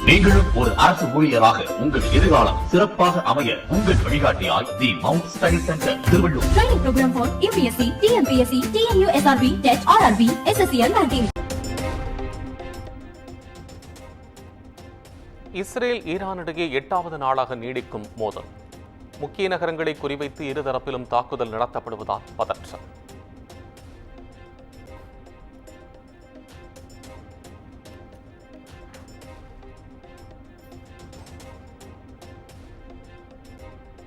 நீங்களும் ஒரு அரசு ஊழியராக உங்கள் எதிர்காலம் சிறப்பாக அமைய உங்கள் வழிகாட்டியாய் the Mount Study Centre Thiruvallur. Training program for UPSC, TNPSC, TNU, SRB, TET, RRB, SSCL ranking. Israel Iran இடையே 8வது நாளாக நீடிக்கும் மோதல். முக்கிய நகரங்களை குறிவைத்து இருதரப்பிலும் தாக்குதல் நடத்தப்படுவதால் பதற்றம்.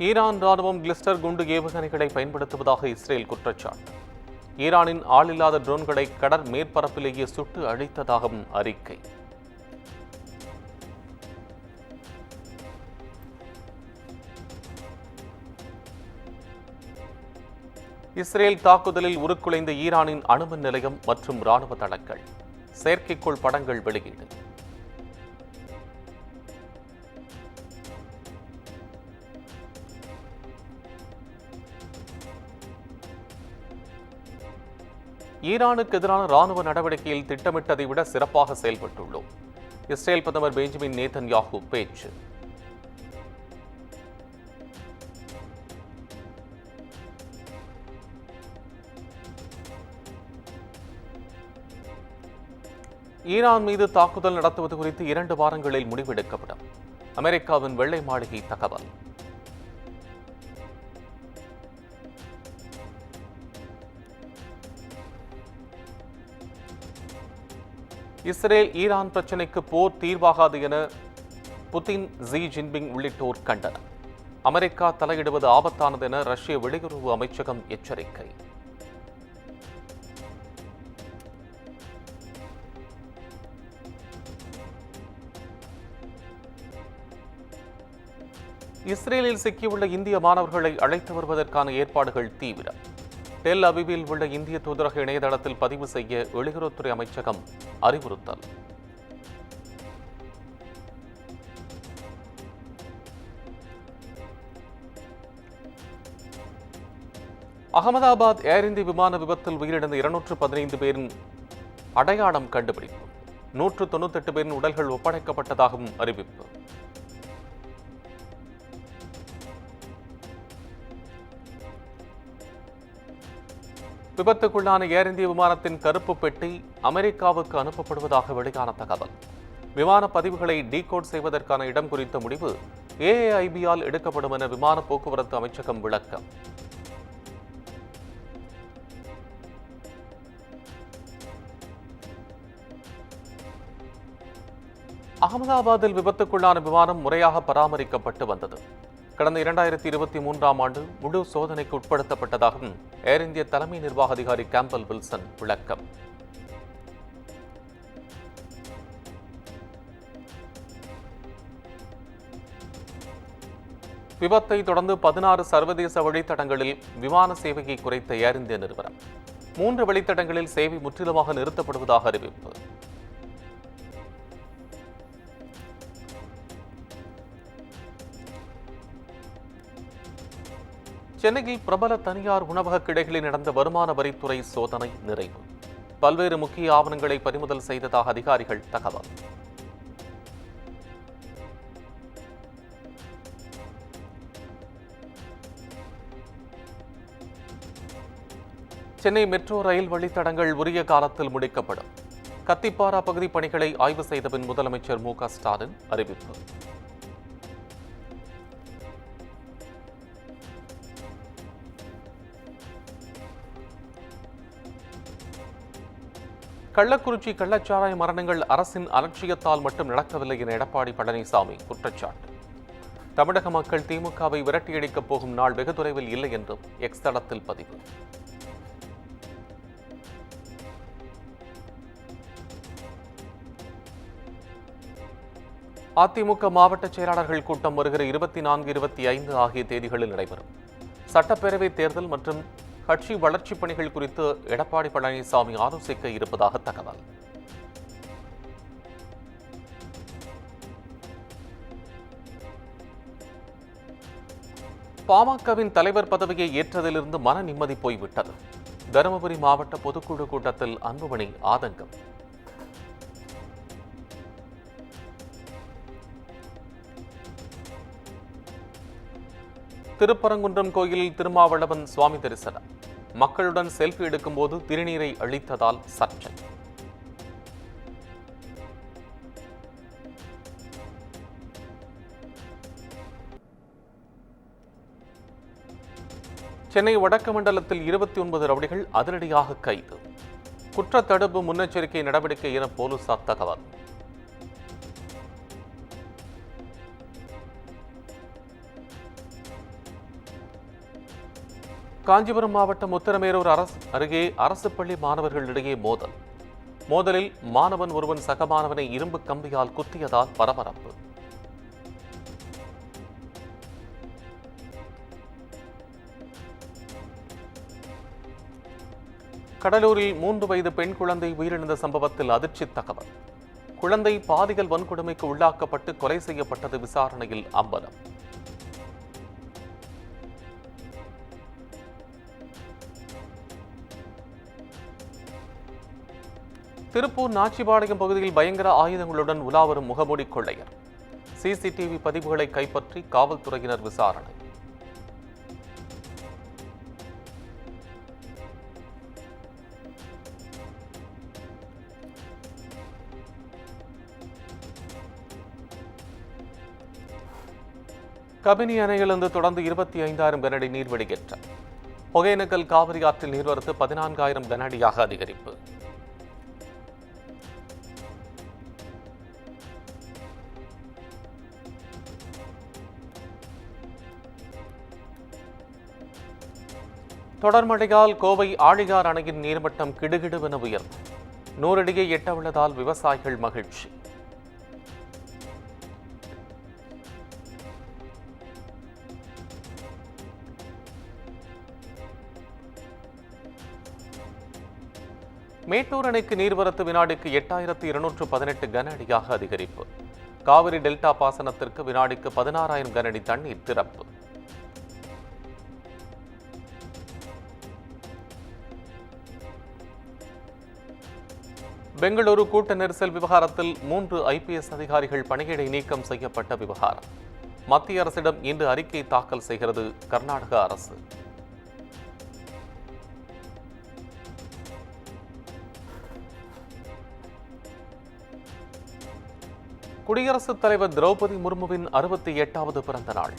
ஈரான் ராணுவம் கிளிஸ்டர் குண்டு ஏவுகணைகளை பயன்படுத்துவதாக இஸ்ரேல் குற்றச்சாட்டு. ஈரானின் ஆளில்லாத ட்ரோன்களை கடற் மேற்பரப்பிலேயே சுட்டு அழித்ததாகவும் அறிக்கை. இஸ்ரேல் தாக்குதலில் உருக்குலைந்த ஈரானின் அணுமின் நிலையம் மற்றும் ராணுவ தளங்கள். செயற்கைக்கோள் படங்கள் வெளியீடு. ஈரானுக்கு எதிரான ராணுவ நடவடிக்கையில் திட்டமிட்டதை விட சிறப்பாக செயல்பட்டுள்ளோம். இஸ்ரேல் பிரதமர் பெஞ்சமின் நேதன்யாகு பேச்சு. ஈரான் மீது தாக்குதல் நடத்துவது குறித்து 2 வாரங்களில் முடிவெடுக்கப்படும். அமெரிக்காவின் வெள்ளை மாளிகை தகவல். இஸ்ரேல் ஈரான் பிரச்சினைக்கு போர் தீர்வாகாது என புதின், ஜி ஜின்பிங் உள்ளிட்டோர் கண்டனம். அமெரிக்கா தலையிடுவது ஆபத்தானது என ரஷ்ய வெளியுறவு அமைச்சகம் எச்சரிக்கை. இஸ்ரேலில் சிக்கியுள்ள இந்திய மாணவர்களை அழைத்து வருவதற்கான ஏற்பாடுகள் தீவிரம். டெல் அவிவில் உள்ள இந்திய தூதரக இணையதளத்தில் பதிவு செய்ய வெளியுறவுத்துறை அமைச்சகம் அறிவுறுத்தல். அகமதாபாத் ஏர் இந்தியா விமான விபத்தில் உயிரிழந்த 215 பேரின் அடையாளம் கண்டுபிடிப்பு. 198 பேரின் உடல்கள் ஒப்படைக்கப்பட்டதாகவும் அறிவிப்பு. விபத்துக்குள்ளான ஏர் இந்திய விமானத்தின் கருப்பு பெட்டி அமெரிக்காவுக்கு அனுப்பப்படுவதாக வெளியான தகவல். விமான பதிவுகளை டீகோட் செய்வதற்கான இடம் குறித்த முடிவு ஏஐஐபியால் எடுக்கப்படும் என விமான போக்குவரத்து அமைச்சகம் விளக்கம். அகமதாபாத்தில் விபத்துக்குள்ளான விமானம் முறையாக பராமரிக்கப்பட்டு வந்தது. கடந்த 2023ஆம் ஆண்டு முழு சோதனைக்கு உட்படுத்தப்பட்டதாகவும் ஏர் இந்திய தலைமை நிர்வாக அதிகாரி கேம்பல் வில்சன் விளக்கம். விபத்தை தொடர்ந்து 16 சர்வதேச வழித்தடங்களில் விமான சேவையை குறைத்த ஏர் இந்திய நிறுவனம் 3 வழித்தடங்களில் சேவை முற்றிலுமாக நிறுத்தப்படுவதாக அறிவிப்பு. சென்னையில் பிரபல தனியார் உணவக கிளைகளில் நடந்த வருமான வரித்துறை சோதனை நிறைவு. பல்வேறு முக்கிய ஆவணங்களை பறிமுதல் செய்ததாக அதிகாரிகள் தகவல். சென்னை மெட்ரோ ரயில் வழித்தடங்கள் உரிய காலத்தில் முடிக்கப்படும். கத்திப்பாரா பகுதி பணிகளை ஆய்வு செய்த பின் முதலமைச்சர் மு க ஸ்டாலின் அறிவிப்பு. கள்ளக்குறிச்சி கள்ளச்சாராய மரணங்கள் அரசின் அலட்சியத்தால் மட்டும் நடக்கவில்லை என எடப்பாடி பழனிசாமி குற்றச்சாட்டு. தமிழக மக்கள் திமுகவை விரட்டியடிக்கப் போகும் நாள் வெகு தொலைவில் இல்லை என்றும் எக்ஸ் தளத்தில் பதிவு. அதிமுக மாவட்ட செயலாளர்கள் கூட்டம் வருகிற 24, 25 ஆகிய தேதிகளில் நடைபெறும். சட்டப்பேரவை தேர்தல் மற்றும் கட்சி வளர்ச்சிப் பணிகள் குறித்து எடப்பாடி பழனிசாமி ஆலோசிக்க இருப்பதாக தகவல். பாமகவின் தலைவர் பதவியை ஏற்றதிலிருந்து மன நிம்மதி போய்விட்டது. தருமபுரி மாவட்ட பொதுக்குழு கூட்டத்தில் அன்புமணி ஆதங்கம். திருப்பரங்குன்றம் கோயிலில் திருமாவளவன் சுவாமி தரிசனம். மக்களுடன் செல்ஃபி எடுக்கும்போது திருநீரை அளித்ததால் சர்ச்சை. சென்னை வடக்கு மண்டலத்தில் 29 ரவுடிகள் அதிரடியாக கைது. குற்றத்தடுப்பு முன்னெச்சரிக்கை நடவடிக்கை என போலீசார் தகவல். காஞ்சிபுரம் மாவட்டம் உத்தரமேரூர் அருகே அரசு பள்ளி மாணவர்களிடையே மோதலில் மாணவன் ஒருவன் சக மாணவனை இரும்பு கம்பியால் குத்தியதால் பரபரப்பு. கடலூரில் 3 வயது பெண் குழந்தை உயிரிழந்த சம்பவத்தில் அதிர்ச்சி தகவல். குழந்தை பாலியல் வன்கொடுமைக்கு உள்ளாக்கப்பட்டு கொலை செய்யப்பட்டது விசாரணையில் அம்பலம். திருப்பூர் நாச்சிபாளையம் பகுதியில் பயங்கர ஆயுதங்களுடன் உலாவரும் முகமூடி கொள்ளையர். சிசிடிவி பதிவுகளை கைப்பற்றி காவல்துறையினர் விசாரணை. கபினி அணையிலிருந்து தொடர்ந்து 25,000 கனஅடி நீர் வெளியேற்றம். ஒகேனக்கல் காவிரி ஆற்றில் நீர்வரத்து 14,000 கனஅடியாக அதிகரிப்பு. தொடர் மழையால் கோவை ஆழியார் அணையின் நீர்மட்டம் கிடுகிடுவென உயர்வு. 100 அடியை எட்ட உள்ளதால் விவசாயிகள் மகிழ்ச்சி. மேட்டூர் அணைக்கு நீர்வரத்து வினாடிக்கு 8,218 கன அடியாக அதிகரிப்பு. காவிரி டெல்டா பாசனத்திற்கு வினாடிக்கு 16,000 கனஅடி தண்ணீர் திறப்பு. பெங்களூரு கூட்ட நெரிசல் விவகாரத்தில் 3 ஐபிஎஸ் அதிகாரிகள் பணியிடை நீக்கம் செய்யப்பட்ட விவகாரம். மத்திய அரசிடம் இன்று அறிக்கை தாக்கல் செய்கிறது கர்நாடக அரசு. குடியரசுத் தலைவர் திரௌபதி முர்முவின் 68வது பிறந்த நாள்.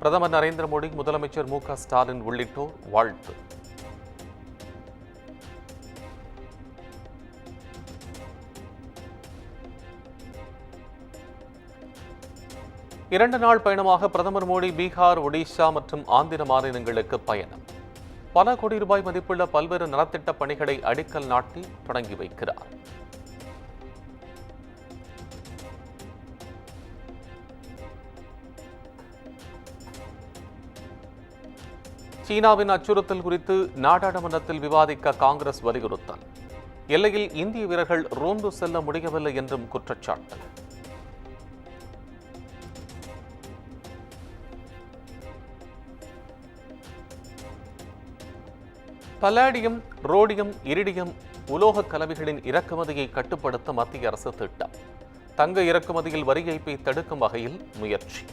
பிரதமர் நரேந்திர மோடி, முதலமைச்சர் மு.க. ஸ்டாலின் உள்ளிட்டோர் வாழ்த்து. இரண்டு நாள் பயணமாக பிரதமர் மோடி பீகார், ஒடிஷா மற்றும் ஆந்திர மாநிலங்களுக்கு பயணம். பல கோடி ரூபாய் மதிப்புள்ள பல்வேறு நலத்திட்ட பணிகளை அடிக்கல் நாட்டி தொடங்கி வைக்கிறார். சீனாவின் அச்சுறுத்தல் குறித்து நாடாளுமன்றத்தில் விவாதிக்க காங்கிரஸ் வலியுறுத்தல். எல்லையில் இந்திய வீரர்கள் ரோந்து செல்ல முடியவில்லை என்றும் குற்றச்சாட்டு. பல்லாடியம், ரோடியம், இரிடியம் உலோக கலவைகளின் இறக்குமதியை கட்டுப்படுத்த மத்திய அரசு திட்டம். தங்க இறக்குமதியில் வரி ஏய்ப்பை தடுக்கும் வகையில் முயற்சி.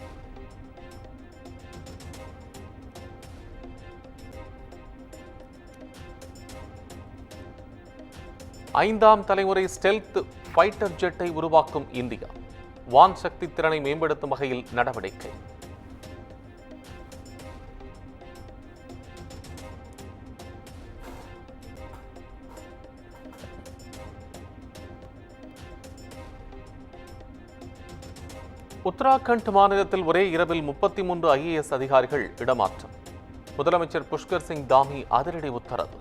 ஐந்தாம் தலைமுறை ஸ்டெல்த் ஃபைட்டர் ஜெட்டை உருவாக்கும் இந்தியா. வான் சக்தி திறனை மேம்படுத்தும் வகையில் நடவடிக்கை. உத்தராகண்ட் மாநிலத்தில் ஒரே இரவில் 33 ஐஏஎஸ் அதிகாரிகள் இடமாற்றம். முதலமைச்சர் புஷ்கர் சிங் தாமி அதிரடி உத்தரவு.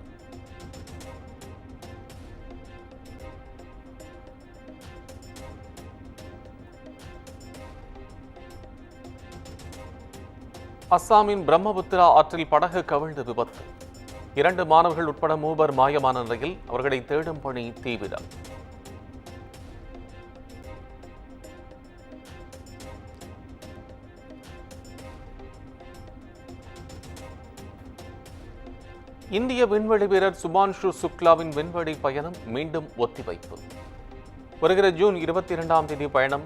அஸ்ஸாமின் பிரம்மபுத்திரா ஆற்றில் படகு கவிழ்ந்து விபத்து. 2 மாணவர்கள் உட்பட 3 மாயமான நிலையில் அவர்களை தேடும் பணி தீவிரம். இந்திய விண்வெளி வீரர் சுபான்ஷு சுக்லாவின் விண்வெளி பயணம் மீண்டும் ஒத்திவைப்பு. வருகிற ஜூன் 22ஆம் தேதி பயணம்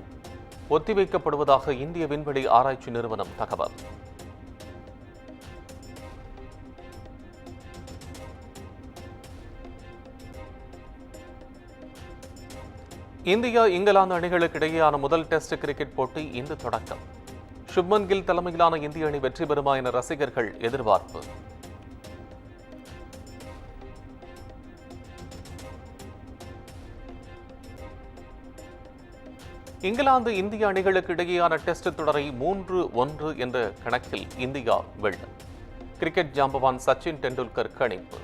ஒத்திவைக்கப்படுவதாக இந்திய விண்வெளி ஆராய்ச்சி நிறுவனம் தகவல். இந்தியா இங்கிலாந்து அணிகளுக்கு இடையேயான முதல் டெஸ்ட் கிரிக்கெட் போட்டி இன்று தொடக்கம். சுப்மன் கில் தலைமையிலான இந்திய அணி வெற்றி பெறுமா என ரசிகர்கள் எதிர்பார்ப்பு. இங்கிலாந்து இந்திய அணிகளுக்கு இடையேயான டெஸ்ட் தொடரை 3-1 என்ற கணக்கில் இந்தியா வெல்லும். கிரிக்கெட் ஜாம்பவான் சச்சின் டெண்டுல்கர் கணிப்பு.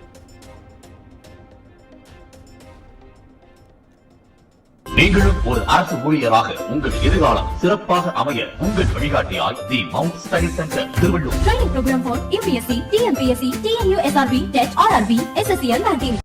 நீங்களும் ஒரு அரசு ஊழியராக உங்கள் எதிர்காலம் சிறப்பாக அமைய உங்கள் வழிகாட்டியாய் the Mount Study Centre Thiruvallur. Training program for UPSC, TNPSC, TNUSRB, TET, RRB, SSCL, 19.